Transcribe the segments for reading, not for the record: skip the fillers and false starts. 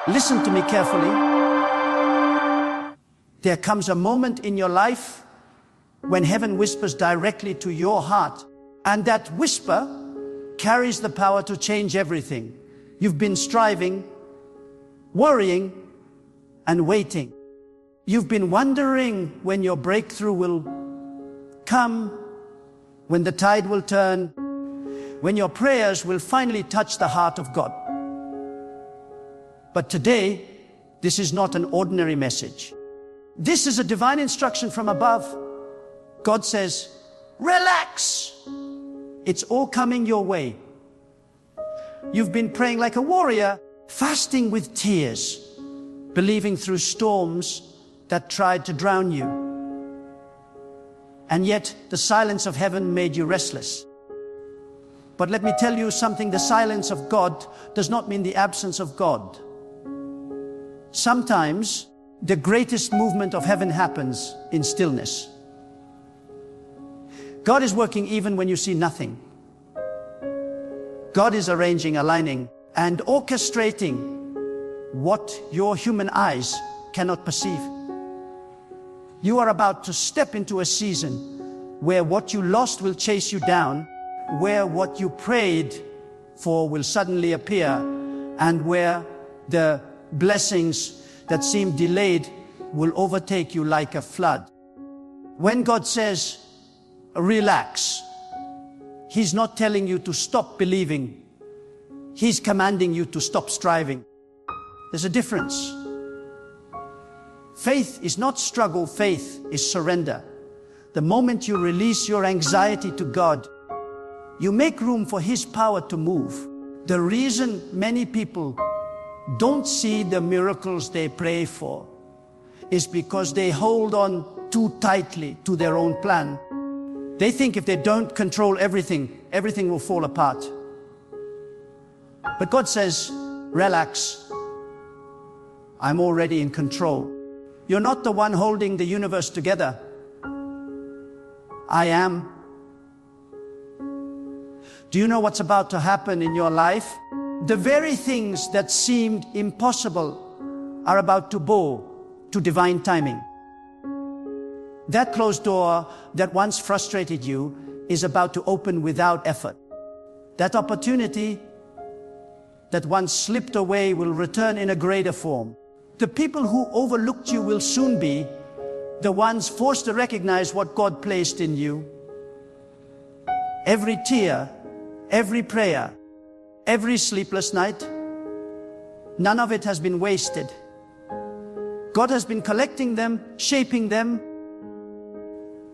Listen to me carefully. There comes a moment in your life when heaven whispers directly to your heart, and that whisper carries the power to change everything. You've been striving, worrying, and waiting. You've been wondering when your breakthrough will come, when the tide will turn, when your prayers will finally touch the heart of God. But today, this is not an ordinary message. This is a divine instruction from above. God says, relax. It's all coming your way. You've been praying like a warrior, fasting with tears, believing through storms that tried to drown you. And yet, the silence of heaven made you restless. But let me tell you something, the silence of God does not mean the absence of God. Sometimes, the greatest movement of heaven happens in stillness. God is working even when you see nothing. God is arranging, aligning, and orchestrating what your human eyes cannot perceive. You are about to step into a season where what you lost will chase you down, where what you prayed for will suddenly appear, and where the blessings that seem delayed will overtake you like a flood. When God says, relax, He's not telling you to stop believing. He's commanding you to stop striving. There's a difference. Faith is not struggle, faith is surrender. The moment you release your anxiety to God, you make room for His power to move. The reason many people don't see the miracles they pray for is because they hold on too tightly to their own plan. They think if they don't control everything, everything will fall apart. But God says, relax. I'm already in control. You're not the one holding the universe together. I am. Do you know what's about to happen in your life? The very things that seemed impossible are about to bow to divine timing. That closed door that once frustrated you is about to open without effort. That opportunity that once slipped away will return in a greater form. The people who overlooked you will soon be the ones forced to recognize what God placed in you. Every tear, every prayer, every sleepless night, none of it has been wasted. God has been collecting them, shaping them,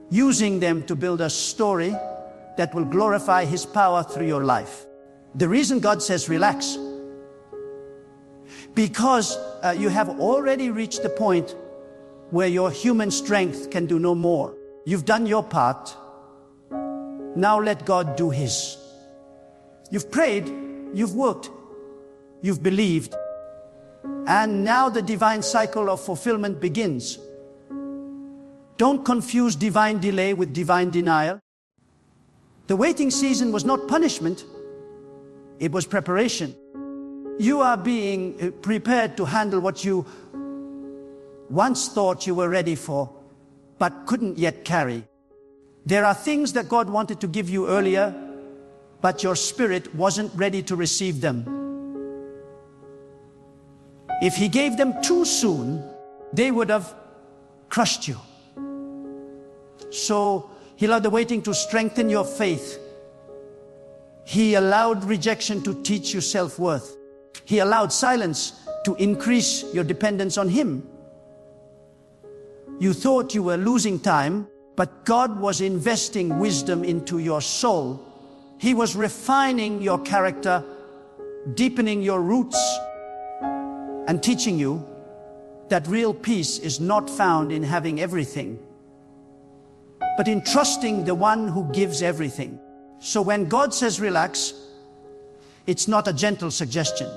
using them to build a story that will glorify His power through your life. The reason God says relax, because you have already reached the point where your human strength can do no more. You've done your part. Now let God do His. You've prayed, you've worked, you've believed, and now the divine cycle of fulfillment begins. Don't confuse divine delay with divine denial. The waiting season was not punishment, it was preparation. You are being prepared to handle what you once thought you were ready for, but couldn't yet carry. There are things that God wanted to give you earlier, but your spirit wasn't ready to receive them. If He gave them too soon, they would have crushed you. So He allowed the waiting to strengthen your faith. He allowed rejection to teach you self-worth. He allowed silence to increase your dependence on Him. You thought you were losing time, but God was investing wisdom into your soul. He was refining your character, deepening your roots, and teaching you that real peace is not found in having everything, but in trusting the one who gives everything. So when God says relax, it's not a gentle suggestion.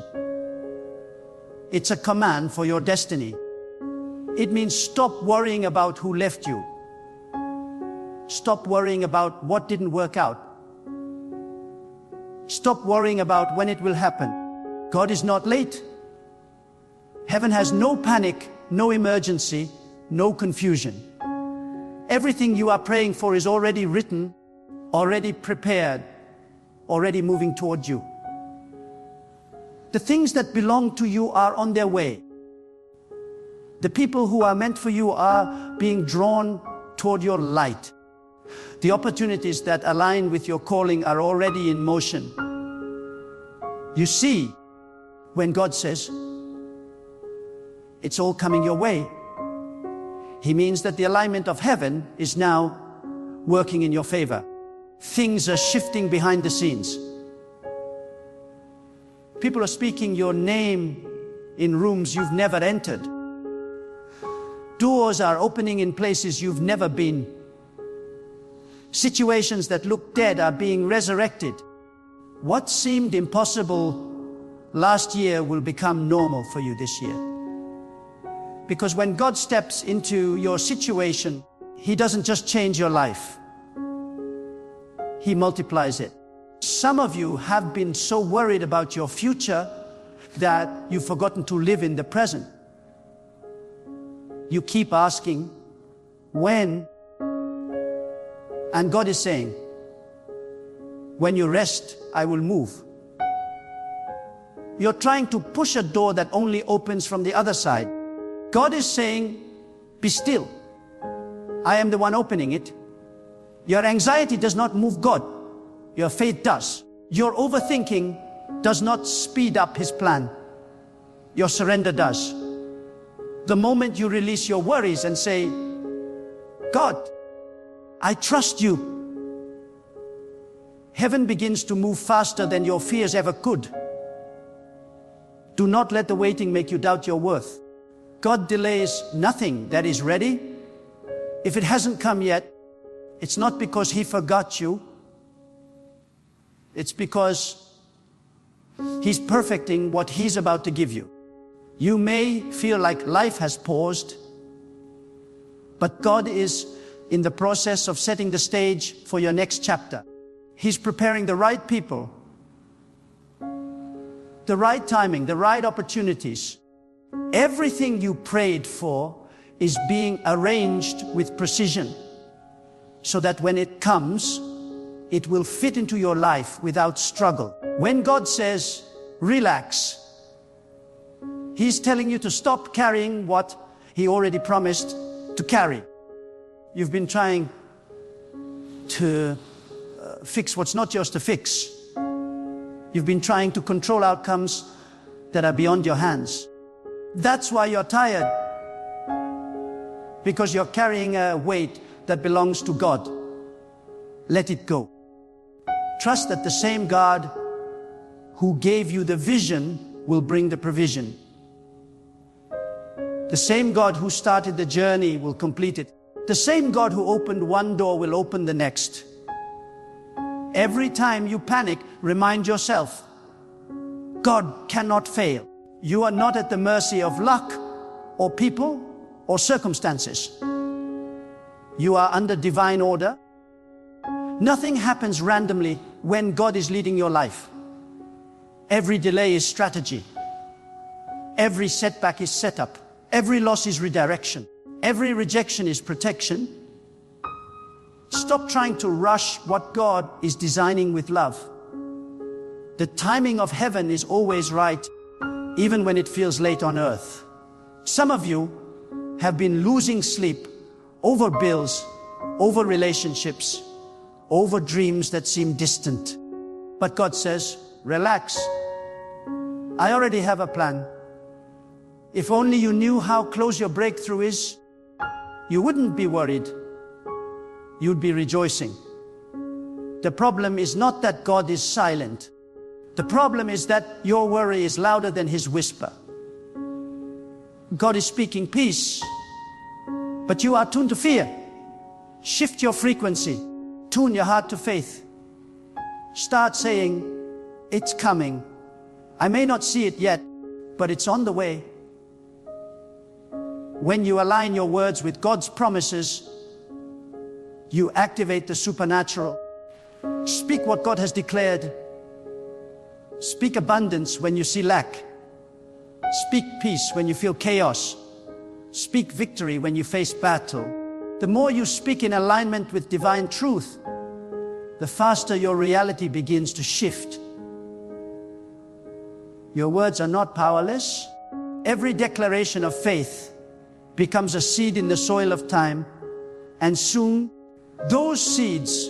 It's a command for your destiny. It means stop worrying about who left you. Stop worrying about what didn't work out. Stop worrying about when it will happen. God is not late. Heaven has no panic, no emergency, no confusion. Everything you are praying for is already written, already prepared, already moving toward you. The things that belong to you are on their way. The people who are meant for you are being drawn toward your light. The opportunities that align with your calling are already in motion. You see, when God says, it's all coming your way, He means that the alignment of heaven is now working in your favor. Things are shifting behind the scenes. People are speaking your name in rooms you've never entered. Doors are opening in places you've never been. Situations that look dead are being resurrected. What seemed impossible last year will become normal for you this year. Because when God steps into your situation, He doesn't just change your life. He multiplies it. Some of you have been so worried about your future that you've forgotten to live in the present. You keep asking, when? And God is saying, when you rest, I will move. You're trying to push a door that only opens from the other side. God is saying, be still. I am the one opening it. Your anxiety does not move God. Your faith does. Your overthinking does not speed up His plan. Your surrender does. The moment you release your worries and say, God, I trust you, heaven begins to move faster than your fears ever could. Do not let the waiting make you doubt your worth. God delays nothing that is ready. If it hasn't come yet, it's not because He forgot you. It's because He's perfecting what He's about to give you. You may feel like life has paused, but God is in the process of setting the stage for your next chapter. He's preparing the right people, the right timing, the right opportunities. Everything you prayed for is being arranged with precision, so that when it comes, it will fit into your life without struggle. When God says, relax, He's telling you to stop carrying what He already promised to carry. You've been trying to fix what's not yours to fix. You've been trying to control outcomes that are beyond your hands. That's why you're tired. Because you're carrying a weight that belongs to God. Let it go. Trust that the same God who gave you the vision will bring the provision. The same God who started the journey will complete it. The same God who opened one door will open the next. Every time you panic, remind yourself, God cannot fail. You are not at the mercy of luck or people or circumstances. You are under divine order. Nothing happens randomly when God is leading your life. Every delay is strategy. Every setback is setup. Every loss is redirection. Every rejection is protection. Stop trying to rush what God is designing with love. The timing of heaven is always right, even when it feels late on earth. Some of you have been losing sleep over bills, over relationships, over dreams that seem distant. But God says, relax. I already have a plan. If only you knew how close your breakthrough is, you wouldn't be worried. You'd be rejoicing. The problem is not that God is silent. The problem is that your worry is louder than His whisper. God is speaking peace, but you are tuned to fear. Shift your frequency. Tune your heart to faith. Start saying, it's coming. I may not see it yet, but it's on the way. When you align your words with God's promises, you activate the supernatural. Speak what God has declared. Speak abundance when you see lack. Speak peace when you feel chaos. Speak victory when you face battle. The more you speak in alignment with divine truth, the faster your reality begins to shift. Your words are not powerless. Every declaration of faith becomes a seed in the soil of time, and soon those seeds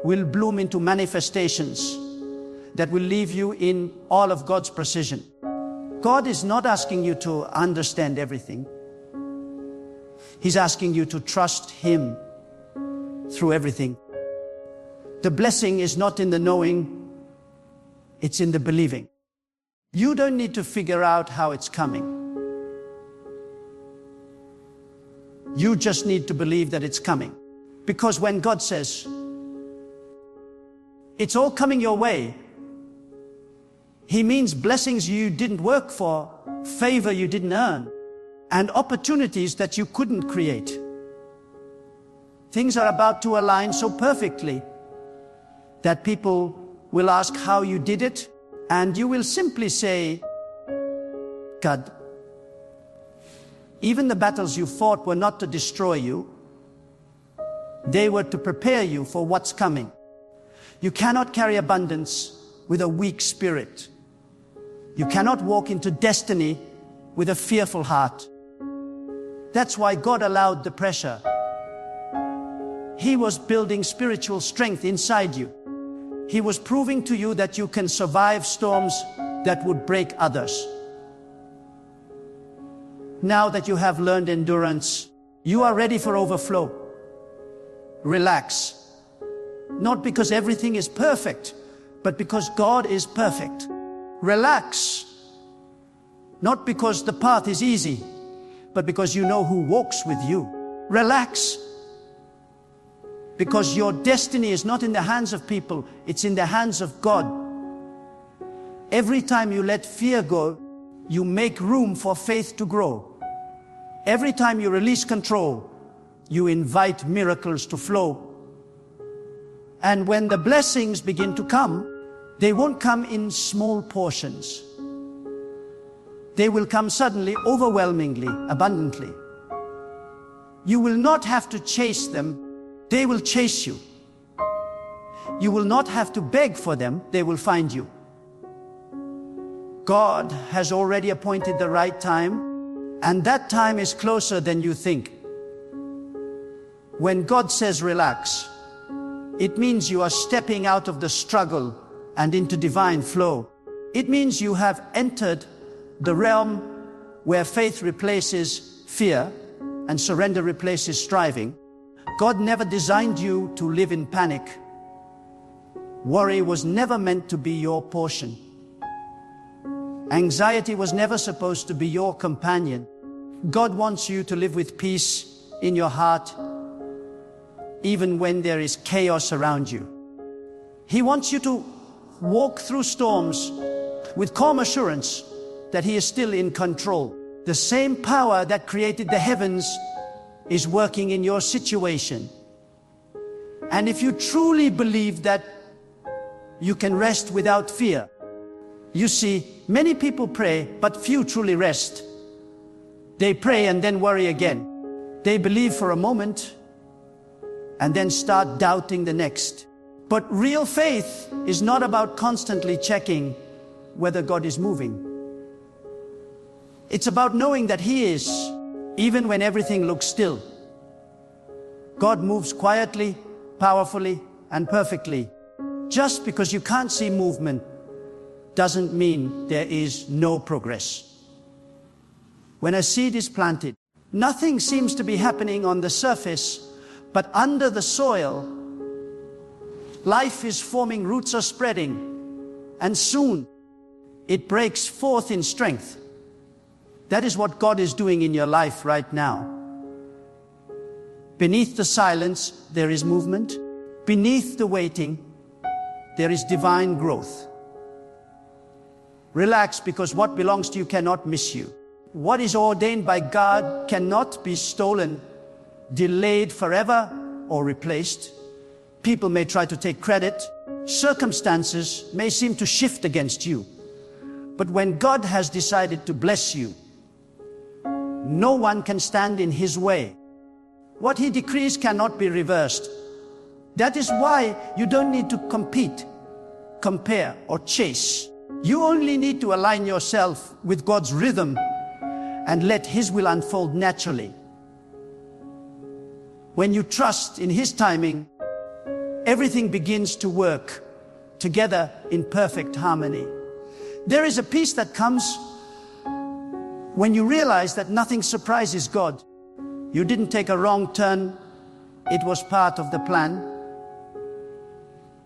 will bloom into manifestations that will leave you in all of God's precision. God is not asking you to understand everything. He's asking you to trust Him through everything. The blessing is not in the knowing, it's in the believing. You don't need to figure out how it's coming. You just need to believe that it's coming. Because when God says, it's all coming your way, He means blessings you didn't work for, favor you didn't earn, and opportunities that you couldn't create. Things are about to align so perfectly that people will ask how you did it, and you will simply say, God. Even the battles you fought were not to destroy you. They were to prepare you for what's coming. You cannot carry abundance with a weak spirit. You cannot walk into destiny with a fearful heart. That's why God allowed the pressure. He was building spiritual strength inside you. He was proving to you that you can survive storms that would break others. Now that you have learned endurance, you are ready for overflow. Relax. Not because everything is perfect, but because God is perfect. Relax. Not because the path is easy, but because you know who walks with you. Relax. Because your destiny is not in the hands of people, it's in the hands of God. Every time you let fear go, you make room for faith to grow. Every time you release control, you invite miracles to flow. And when the blessings begin to come, they won't come in small portions. They will come suddenly, overwhelmingly, abundantly. You will not have to chase them. They will chase you. You will not have to beg for them. They will find you. God has already appointed the right time, and that time is closer than you think. When God says relax, it means you are stepping out of the struggle and into divine flow. It means you have entered the realm where faith replaces fear and surrender replaces striving. God never designed you to live in panic. Worry was never meant to be your portion. Anxiety was never supposed to be your companion. God wants you to live with peace in your heart, even when there is chaos around you. He wants you to walk through storms with calm assurance that He is still in control. The same power that created the heavens is working in your situation. And if you truly believe that, you can rest without fear. You see, many people pray, but few truly rest. They pray and then worry again. They believe for a moment and then start doubting the next. But real faith is not about constantly checking whether God is moving. It's about knowing that He is, even when everything looks still. God moves quietly, powerfully, and perfectly. Just because you can't see movement doesn't mean there is no progress. When a seed is planted, nothing seems to be happening on the surface, but under the soil, life is forming, roots are spreading, and soon it breaks forth in strength. That is what God is doing in your life right now. Beneath the silence, there is movement. Beneath the waiting, there is divine growth. Relax, because what belongs to you cannot miss you. What is ordained by God cannot be stolen, delayed forever, or replaced. People may try to take credit. Circumstances may seem to shift against you. But when God has decided to bless you, no one can stand in His way. What He decrees cannot be reversed. That is why you don't need to compete, compare, or chase. You only need to align yourself with God's rhythm and let His will unfold naturally. When you trust in His timing, everything begins to work together in perfect harmony. There is a peace that comes when you realize that nothing surprises God. You didn't take a wrong turn. It was part of the plan.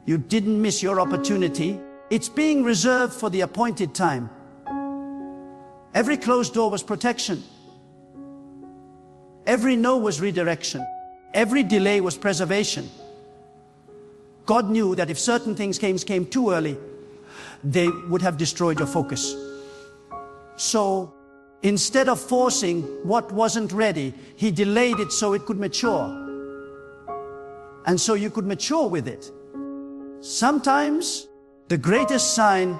You didn't miss your opportunity. It's being reserved for the appointed time. Every closed door was protection. Every no was redirection. Every delay was preservation. God knew that if certain things came too early, they would have destroyed your focus. So instead of forcing what wasn't ready, He delayed it so it could mature. And so you could mature with it. Sometimes the greatest sign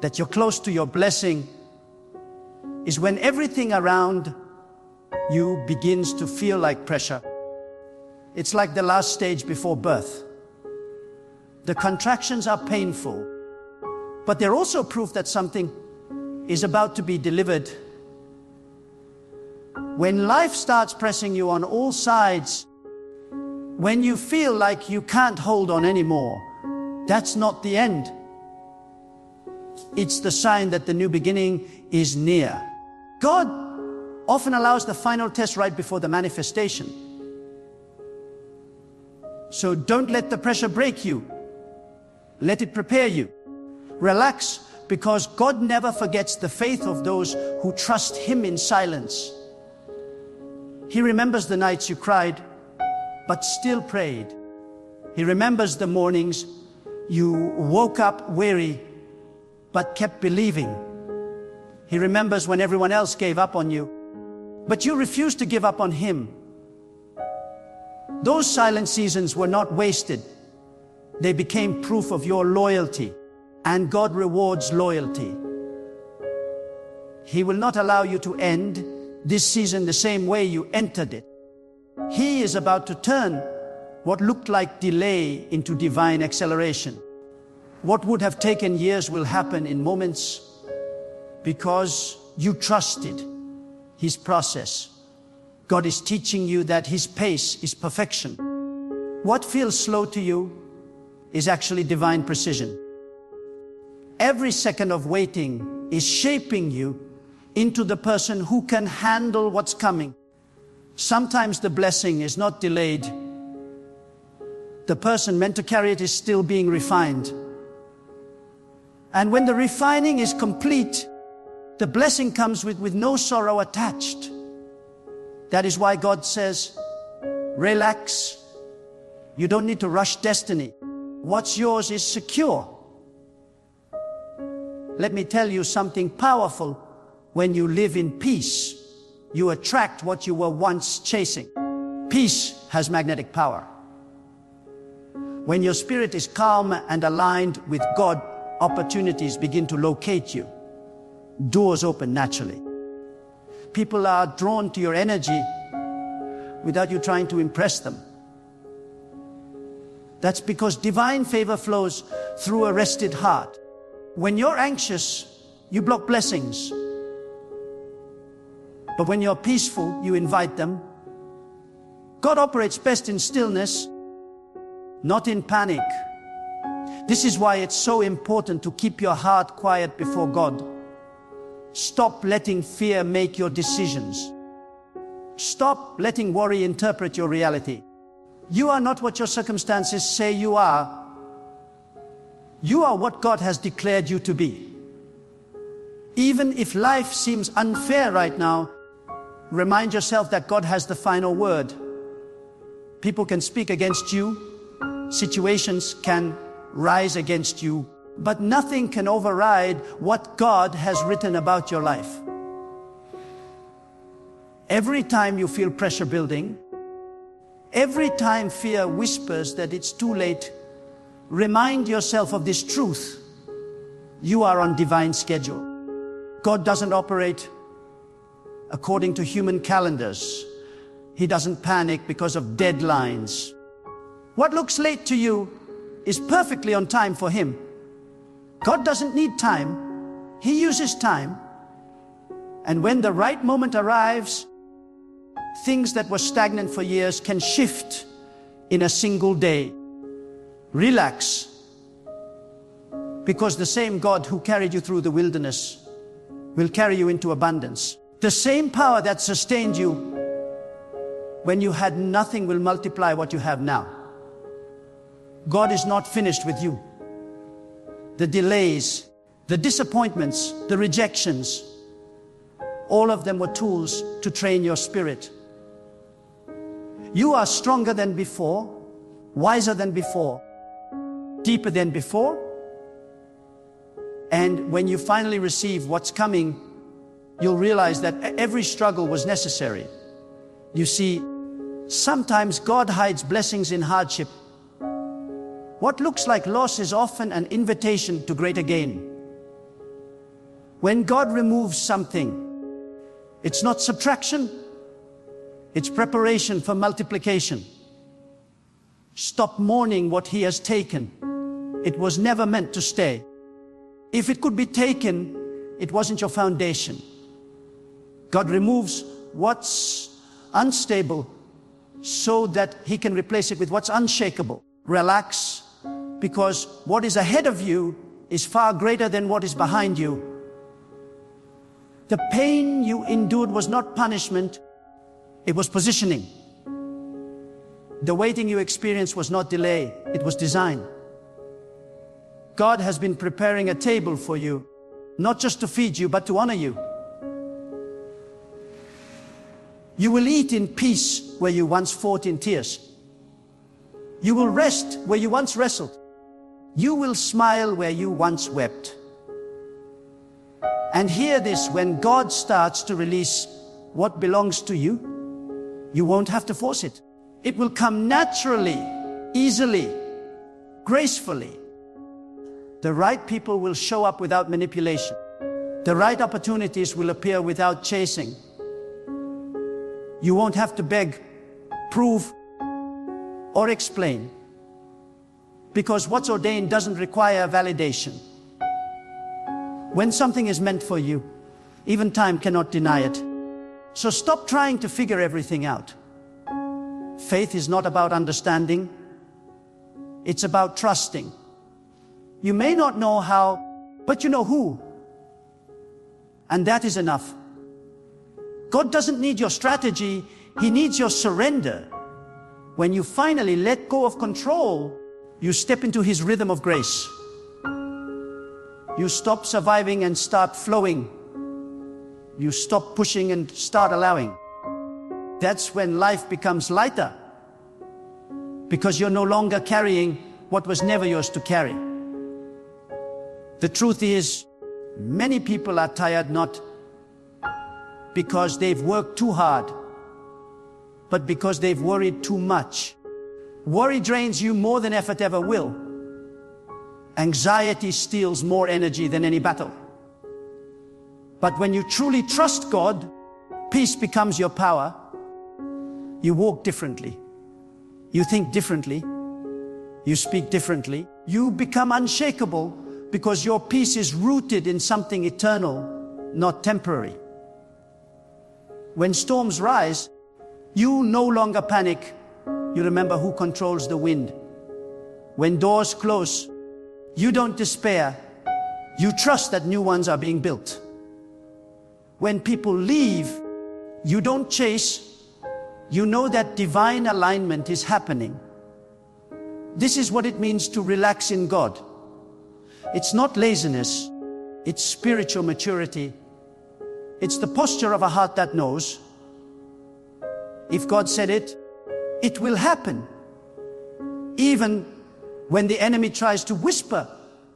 that you're close to your blessing is when everything around you begins to feel like pressure. It's like the last stage before birth. The contractions are painful, but they're also proof that something is about to be delivered. When life starts pressing you on all sides, when you feel like you can't hold on anymore, that's not the end. It's the sign that the new beginning is near. God often allows the final test right before the manifestation. So don't let the pressure break you. Let it prepare you. Relax, because God never forgets the faith of those who trust Him in silence. He remembers the nights you cried, but still prayed. He remembers the mornings you woke up weary, but kept believing. He remembers when everyone else gave up on you, but you refused to give up on Him. Those silent seasons were not wasted. They became proof of your loyalty, and God rewards loyalty. He will not allow you to end this season the same way you entered it. He is about to turn what looked like delay into divine acceleration. What would have taken years will happen in moments because you trusted His process. God is teaching you that His pace is perfection. What feels slow to you is actually divine precision. Every second of waiting is shaping you into the person who can handle what's coming. Sometimes the blessing is not delayed. The person meant to carry it is still being refined. And when the refining is complete, the blessing comes with no sorrow attached. That is why God says, relax. You don't need to rush destiny. What's yours is secure. Let me tell you something powerful. When you live in peace, you attract what you were once chasing. Peace has magnetic power. When your spirit is calm and aligned with God, opportunities begin to locate you. Doors open naturally. People are drawn to your energy without you trying to impress them. That's because divine favor flows through a rested heart. When you're anxious, you block blessings. But when you're peaceful, you invite them. God operates best in stillness, not in panic. This is why it's so important to keep your heart quiet before God. Stop letting fear make your decisions. Stop letting worry interpret your reality. You are not what your circumstances say you are. You are what God has declared you to be. Even if life seems unfair right now, remind yourself that God has the final word. People can speak against you. Situations can rise against you. But nothing can override what God has written about your life. Every time you feel pressure building, every time fear whispers that it's too late, remind yourself of this truth. You are on divine schedule. God doesn't operate according to human calendars. He doesn't panic because of deadlines. What looks late to you is perfectly on time for Him. God doesn't need time. He uses time. And when the right moment arrives, things that were stagnant for years can shift in a single day. Relax, because the same God who carried you through the wilderness will carry you into abundance. The same power that sustained you when you had nothing will multiply what you have now. God is not finished with you. The delays, the disappointments, the rejections, all of them were tools to train your spirit. You are stronger than before, wiser than before, deeper than before. And when you finally receive what's coming, you'll realize that every struggle was necessary. You see, sometimes God hides blessings in hardship. What looks like loss is often an invitation to greater gain. When God removes something, it's not subtraction, it's preparation for multiplication. Stop mourning what He has taken. It was never meant to stay. If it could be taken, it wasn't your foundation. God removes what's unstable so that He can replace it with what's unshakable. Relax, because what is ahead of you is far greater than what is behind you. The pain you endured was not punishment, it was positioning. The waiting you experienced was not delay, it was design. God has been preparing a table for you, not just to feed you, but to honor you. You will eat in peace where you once fought in tears. You will rest where you once wrestled. You will smile where you once wept. And hear this, when God starts to release what belongs to you, you won't have to force it. It will come naturally, easily, gracefully. The right people will show up without manipulation. The right opportunities will appear without chasing. You won't have to beg, prove, or explain, because what's ordained doesn't require validation. When something is meant for you, even time cannot deny it. So stop trying to figure everything out. Faith is not about understanding. It's about trusting. You may not know how, but you know who. And that is enough. God doesn't need your strategy, He needs your surrender. When you finally let go of control, you step into His rhythm of grace. You stop surviving and start flowing. You stop pushing and start allowing. That's when life becomes lighter, because you're no longer carrying what was never yours to carry. The truth is, many people are tired not because they've worked too hard, but because they've worried too much. Worry drains you more than effort ever will. Anxiety steals more energy than any battle. But when you truly trust God, peace becomes your power. You walk differently. You think differently. You speak differently. You become unshakable because your peace is rooted in something eternal, not temporary. When storms rise, you no longer panic. You remember who controls the wind. When doors close, you don't despair. You trust that new ones are being built. When people leave, you don't chase. You know that divine alignment is happening. This is what it means to relax in God. It's not laziness, it's spiritual maturity. It's the posture of a heart that knows, if God said it, it will happen. Even when the enemy tries to whisper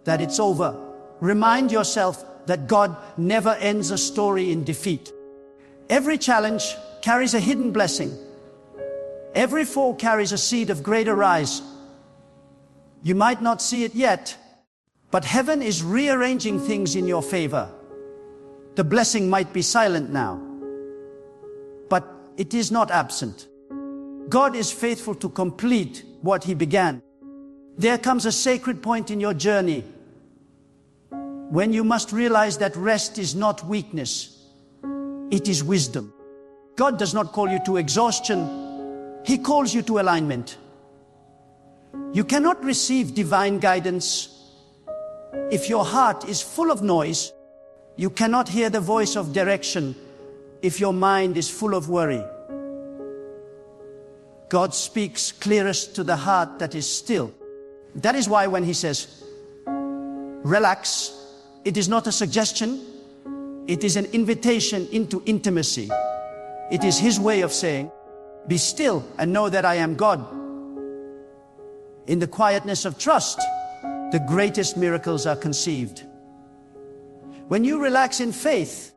that it's over, remind yourself that God never ends a story in defeat. Every challenge carries a hidden blessing. Every fall carries a seed of greater rise. You might not see it yet, But heaven is rearranging things in your favor. The blessing might be silent now, but it is not absent. God is faithful to complete what He began. There comes a sacred point in your journey when you must realize that rest is not weakness, it is wisdom. God does not call you to exhaustion, He calls you to alignment. You cannot receive divine guidance if your heart is full of noise. You cannot hear the voice of direction if your mind is full of worry. God speaks clearest to the heart that is still. That is why when He says, relax, it is not a suggestion, it is an invitation into intimacy. It is His way of saying, be still and know that I am God. In the quietness of trust, the greatest miracles are conceived. When you relax in faith,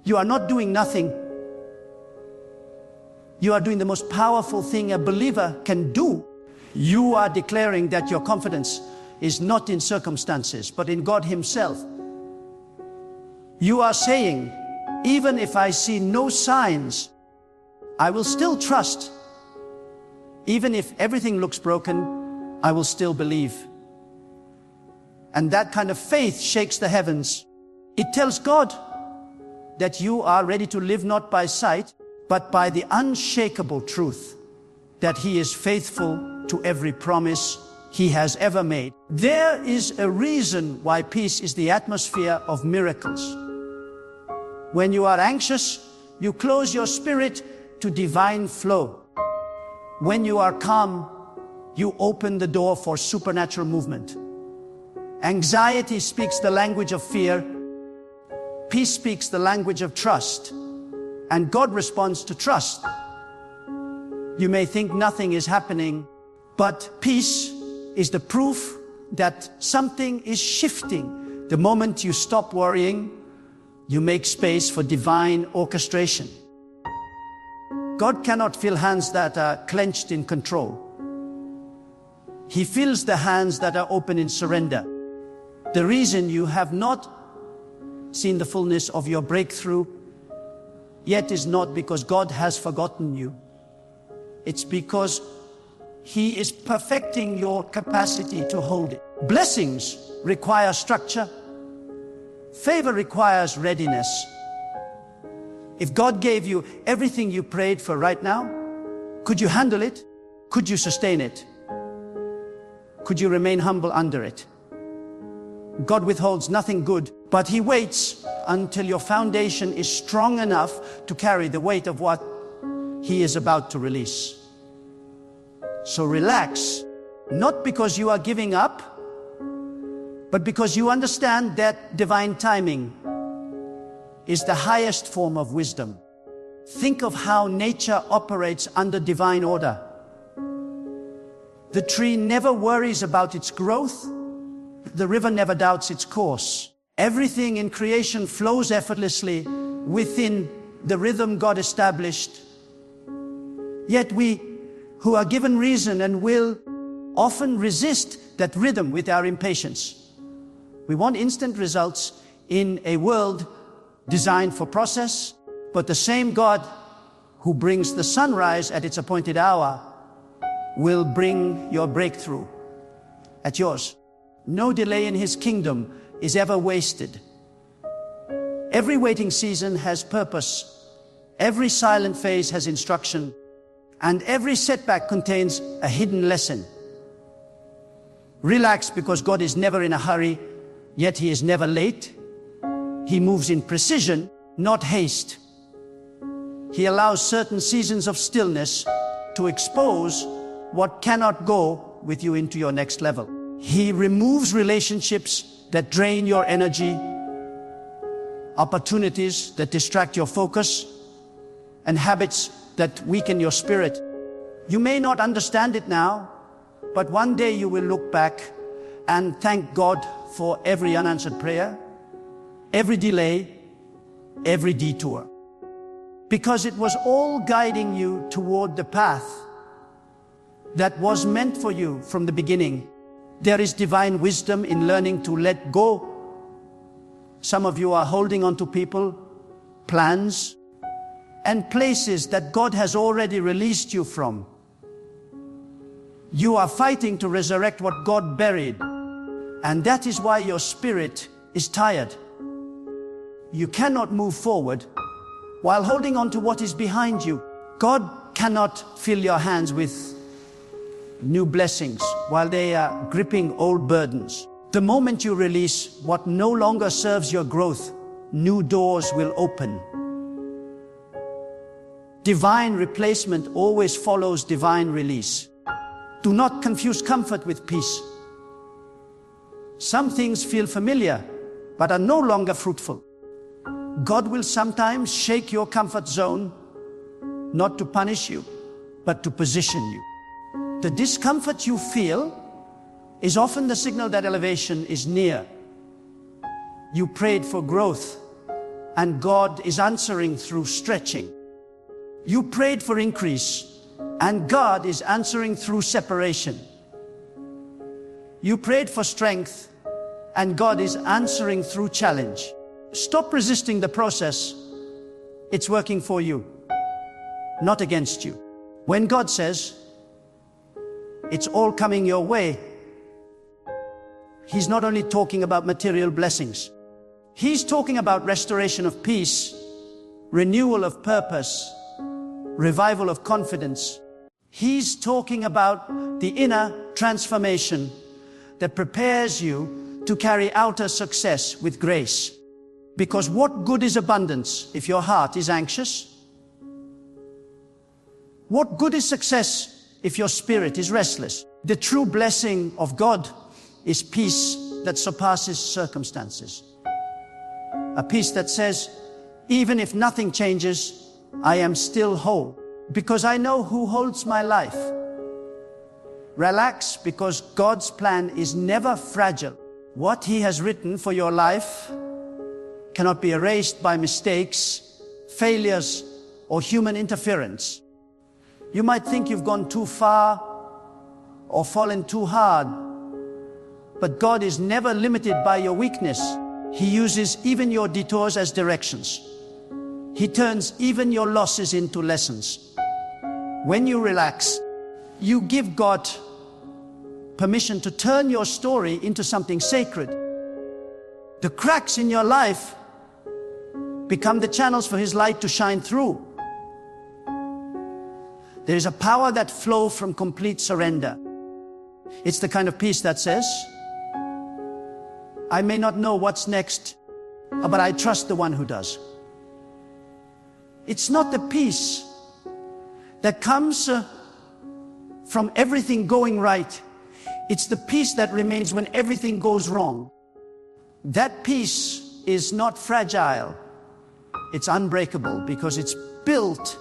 you are not doing nothing. You are doing the most powerful thing a believer can do. You are declaring that your confidence is not in circumstances, but in God Himself. You are saying, even if I see no signs, I will still trust. Even if everything looks broken, I will still believe. And that kind of faith shakes the heavens. It tells God that you are ready to live not by sight, but by the unshakable truth that He is faithful to every promise He has ever made. There is a reason why peace is the atmosphere of miracles. When you are anxious, you close your spirit to divine flow. When you are calm, you open the door for supernatural movement. Anxiety speaks the language of fear. Peace speaks the language of trust. And God responds to trust. You may think nothing is happening, but peace is the proof that something is shifting. The moment you stop worrying, you make space for divine orchestration. God cannot fill hands that are clenched in control. He fills the hands that are open in surrender. The reason you have not seen the fullness of your breakthrough yet is not because God has forgotten you. It's because He is perfecting your capacity to hold it. Blessings require structure. Favor requires readiness. If God gave you everything you prayed for right now, could you handle it? Could you sustain it? Could you remain humble under it? God withholds nothing good, but He waits until your foundation is strong enough to carry the weight of what He is about to release. So relax, not because you are giving up, but because you understand that divine timing is the highest form of wisdom. Think of how nature operates under divine order. The tree never worries about its growth. The river never doubts its course. Everything in creation flows effortlessly within the rhythm God established. Yet we, who are given reason and will, often resist that rhythm with our impatience. We want instant results in a world designed for process, but the same God who brings the sunrise at its appointed hour will bring your breakthrough at yours. No delay in His kingdom is ever wasted. Every waiting season has purpose. Every silent phase has instruction. And every setback contains a hidden lesson. Relax, because God is never in a hurry, yet He is never late. He moves in precision, not haste. He allows certain seasons of stillness to expose what cannot go with you into your next level. He removes relationships that drain your energy, opportunities that distract your focus, and habits that weaken your spirit. You may not understand it now, but one day you will look back and thank God for every unanswered prayer, every delay, every detour. Because it was all guiding you toward the path that was meant for you from the beginning. There is divine wisdom in learning to let go. Some of you are holding on to people, plans, and places that God has already released you from. You are fighting to resurrect what God buried, and that is why your spirit is tired. You cannot move forward while holding on to what is behind you. God cannot fill your hands with new blessings while they are gripping old burdens. The moment you release what no longer serves your growth, new doors will open. Divine replacement always follows divine release. Do not confuse comfort with peace. Some things feel familiar, but are no longer fruitful. God will sometimes shake your comfort zone, not to punish you, but to position you. The discomfort you feel is often the signal that elevation is near. You prayed for growth, and God is answering through stretching. You prayed for increase, and God is answering through separation. You prayed for strength, and God is answering through challenge. Stop resisting the process. It's working for you, not against you. When God says, it's all coming your way, He's not only talking about material blessings. He's talking about restoration of peace, renewal of purpose, revival of confidence. He's talking about the inner transformation that prepares you to carry outer success with grace. Because what good is abundance if your heart is anxious? What good is success if your spirit is restless? The true blessing of God is peace that surpasses circumstances. A peace that says, even if nothing changes, I am still whole, because I know who holds my life. Relax, because God's plan is never fragile. What He has written for your life cannot be erased by mistakes, failures, or human interference. You might think you've gone too far or fallen too hard, but God is never limited by your weakness. He uses even your detours as directions. He turns even your losses into lessons. When you relax, you give God permission to turn your story into something sacred. The cracks in your life become the channels for His light to shine through. There is a power that flows from complete surrender. It's the kind of peace that says, I may not know what's next, but I trust the one who does. It's not the peace that comes from everything going right. It's the peace that remains when everything goes wrong. That peace is not fragile. It's unbreakable because it's built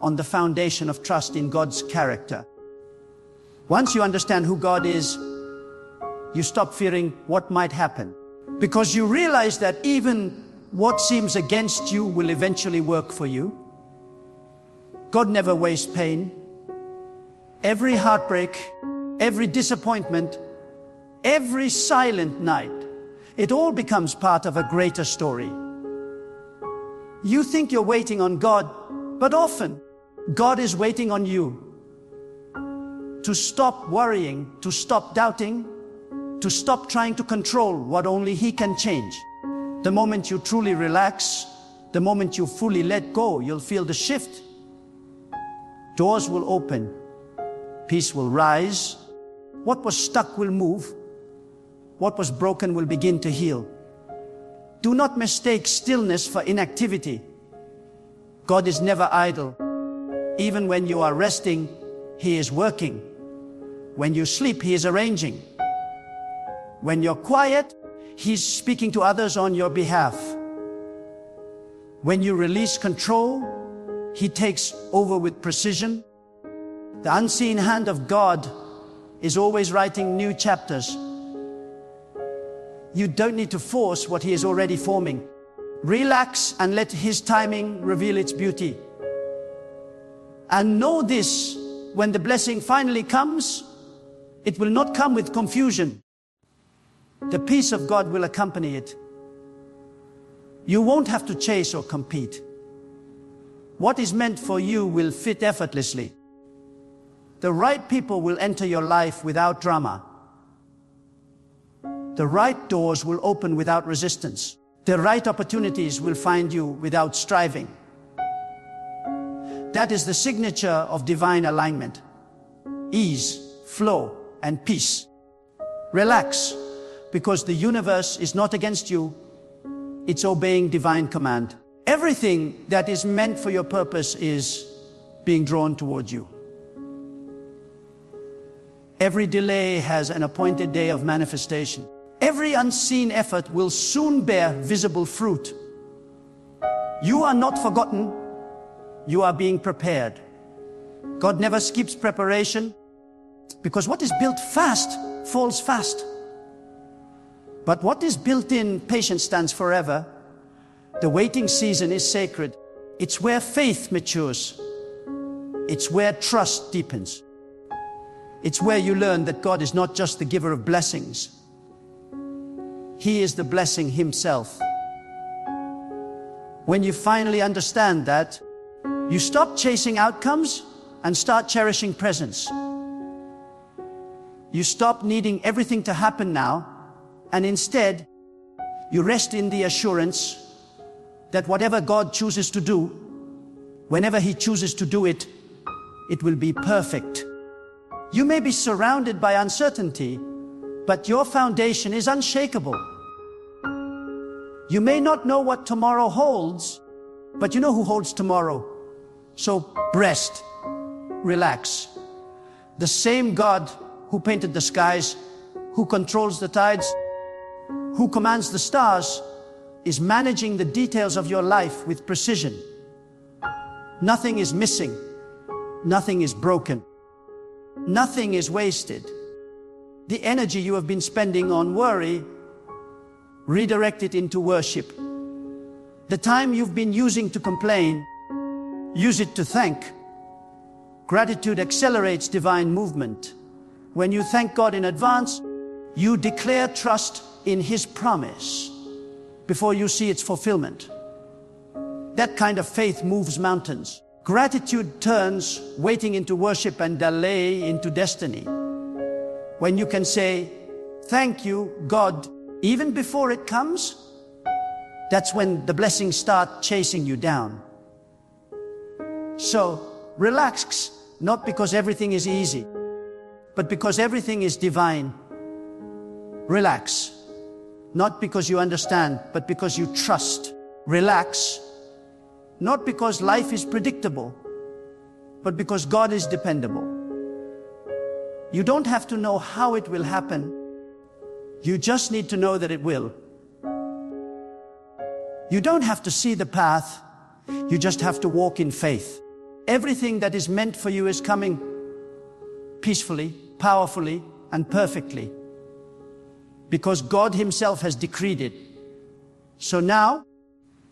on the foundation of trust in God's character. Once you understand who God is, you stop fearing what might happen, because you realize that even what seems against you will eventually work for you. God never wastes pain. Every heartbreak, every disappointment, every silent night, it all becomes part of a greater story. You think you're waiting on God, but often God is waiting on you to stop worrying, to stop doubting, to stop trying to control what only He can change. The moment you truly relax, the moment you fully let go, you'll feel the shift. Doors will open, peace will rise, what was stuck will move, what was broken will begin to heal. Do not mistake stillness for inactivity. God is never idle. Even when you are resting, He is working. When you sleep, He is arranging. When you're quiet, He's speaking to others on your behalf. When you release control, He takes over with precision. The unseen hand of God is always writing new chapters. You don't need to force what He is already forming. Relax and let His timing reveal its beauty. And know this, when the blessing finally comes, It will not come with confusion. The peace of God will accompany it. You won't have to chase or compete. What is meant for you will fit effortlessly. The right people will enter your life without drama. The right doors will open without resistance. The right opportunities will find you without striving. That is the signature of divine alignment. Ease, flow, and peace. Relax, because the universe is not against you. It's obeying divine command. Everything that is meant for your purpose is being drawn towards you. Every delay has an appointed day of manifestation. Every unseen effort will soon bear visible fruit. You are not forgotten. You are being prepared. God never skips preparation, because what is built fast falls fast. But what is built in patience stands forever. The waiting season is sacred. It's where faith matures. It's where trust deepens. It's where you learn that God is not just the giver of blessings. He is the blessing himself. When you finally understand that, you stop chasing outcomes and start cherishing presence. You stop needing everything to happen now, and instead, you rest in the assurance that whatever God chooses to do, whenever He chooses to do it, it will be perfect. You may be surrounded by uncertainty, but your foundation is unshakable. You may not know what tomorrow holds, but you know who holds tomorrow. So rest, relax. The same God who painted the skies, who controls the tides, who commands the stars, is managing the details of your life with precision. Nothing is missing. Nothing is broken. Nothing is wasted. The energy you have been spending on worry, redirect it into worship. The time you've been using to complain, use it to thank. Gratitude accelerates divine movement. When you thank God in advance, you declare trust in His promise before you see its fulfillment. That kind of faith moves mountains. Gratitude turns waiting into worship and delay into destiny. When you can say, "Thank you, God," even before it comes, that's when the blessings start chasing you down. So, relax, not because everything is easy, but because everything is divine. Relax, not because you understand, but because you trust. Relax, not because life is predictable, but because God is dependable. You don't have to know how it will happen. You just need to know that it will. You don't have to see the path. You just have to walk in faith. Everything that is meant for you is coming peacefully, powerfully, and perfectly, because God Himself has decreed it. So now,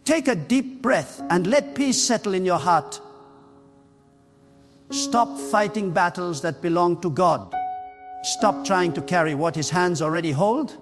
take a deep breath and let peace settle in your heart. Stop fighting battles that belong to God. Stop trying to carry what His hands already hold.